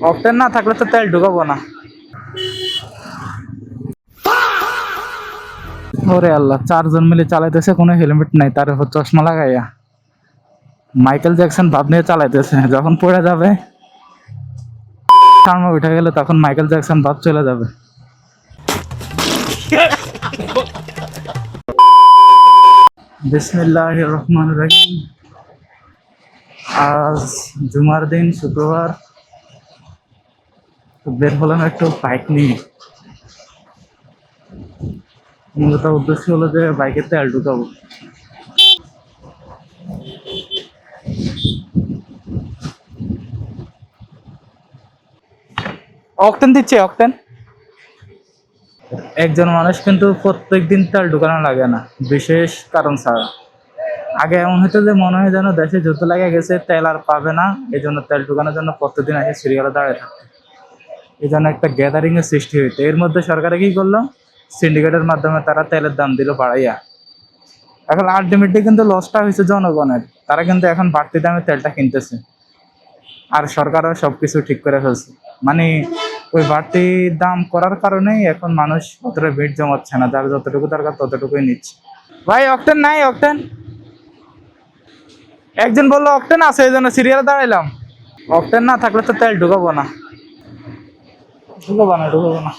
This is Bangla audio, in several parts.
অকটেন না থাকলে তো তেল ঢুকাবো না। ওরে আল্লাহ, 4 জন মিলে চালাইতেছে, কোনো হেলমেট নাই, তার উপর চশমা লাগাইয়া মাইকেল জ্যাকসন ভাব নিয়ে চালাইতেছে। যখন পড়ে যাবে, সামনে উঠে গেলে তখন মাইকেল জ্যাকসন ভাব চলে যাবে। বিসমিল্লাহির রহমানির রহিম। আজ জুমার দিন, শুক্রবার। বের হলাম একটু বাইক নিয়ে। মূলত উদ্দেশ্য হলো যে বাইকের তেল ঢুকাবো। অকটেন দিচ্ছে, অকটেন। একজন মানুষ কিন্তু প্রত্যেক দিন তেল ঢুকানো লাগে না, বিশেষ কারণ ছাড়া। আগে এমন হতো যে মনে হয় যেন দেশে যুদ্ধ লাগে গেছে, তেল আর পাবে না, এই জন্য তেল ঢুকানোর জন্য প্রত্যেকদিন এসে সিরিয়ালে দাঁড়িয়ে থাকতো। এই জন্য একটা গ্যাদারিং এর সৃষ্টি হইতো। এর মধ্যে সরকারে কি করলো, সিন্ডিকেটের মাধ্যমে তারা তেলের দাম দিল বাড়াইয়া। এখন আলটিমেটলি কিন্তু লসটা হয়েছে জনগণের। তারা কিন্তু এখন বাড়তি দামে তেলটা কিনতেছে, আর সরকারও সবকিছু ঠিক করে ফেলছে। মানে ওই বাড়তি দাম করার কারণেই এখন মানুষ অতটা ভিড় জমাচ্ছে না, যার যতটুকু দরকার ততটুকুই নিচ্ছে। ভাই অকটেন নাই, অকটেন। একজন বললো অকটেন আছে, এই জন্য সিরিয়ালে দাঁড়াইলাম। অকটেন না থাকলে তো তেল ঢুকাবো না, ঢুকাবো না।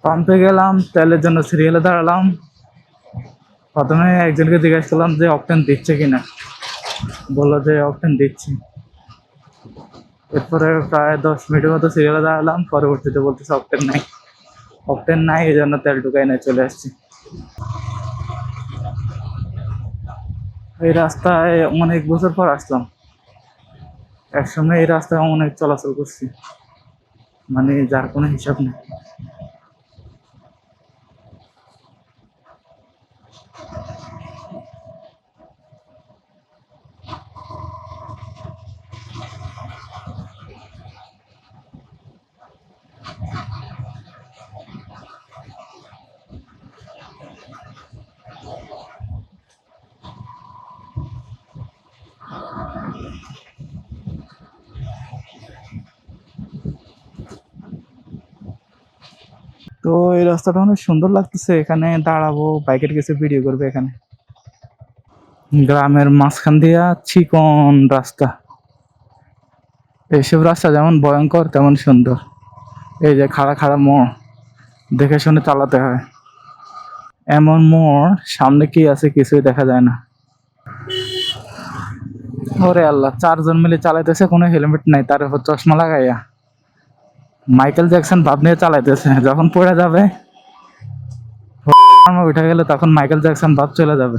পাম্পে গেলাম, তেলের জন্য সিরিয়ালে দাঁড়ালাম। প্রথমে একজনকে জিজ্ঞাসা করলাম যে অকটেন দিচ্ছে কিনা, বললো যে অকটেন দিচ্ছি। এরপরে প্রায় 10 মিনিটের মতো সিরিয়ালে দাঁড়ালাম, পরবর্তীতে বলতেছে অকটেন নাই। অকটেন নাই, এই জন্য তেল ঢুকাই নাই, চলে আসছি। এই রাস্তায় অনেক বছর পর আসলাম। একসময় এই রাস্তায় অনেক চলাচল করছি, মানে যার কোনো হিসাব নেই। তো এই রাস্তাটা অনেক সুন্দর লাগতেছে, এখানে দাঁড়াবো, বাইকের কিছু ভিডিও করবে এখানে। গ্রামের মাঝখান দিয়া চিকন রাস্তা। এইসব রাস্তা যেমন ভয়ঙ্কর তেমন সুন্দর। এই যে খাড়া খাড়া মোড়, দেখে শুনে চালাতে হয়। এমন মোড় সামনে কি আছে কিছুই দেখা যায় না। ওরে আল্লাহ, 4 জন মিলে চালাইতেছে, কোনো হেলমেট নাই, তার উপর চশমা লাগাইয়া মাইকেল জ্যাকসন ভাব নিয়ে চালাইতেছে। যখন পড়ে যাবে, উঠে গেলে তখন মাইকেল জ্যাকসন ভাব চলে যাবে।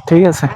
ঠিক আছে।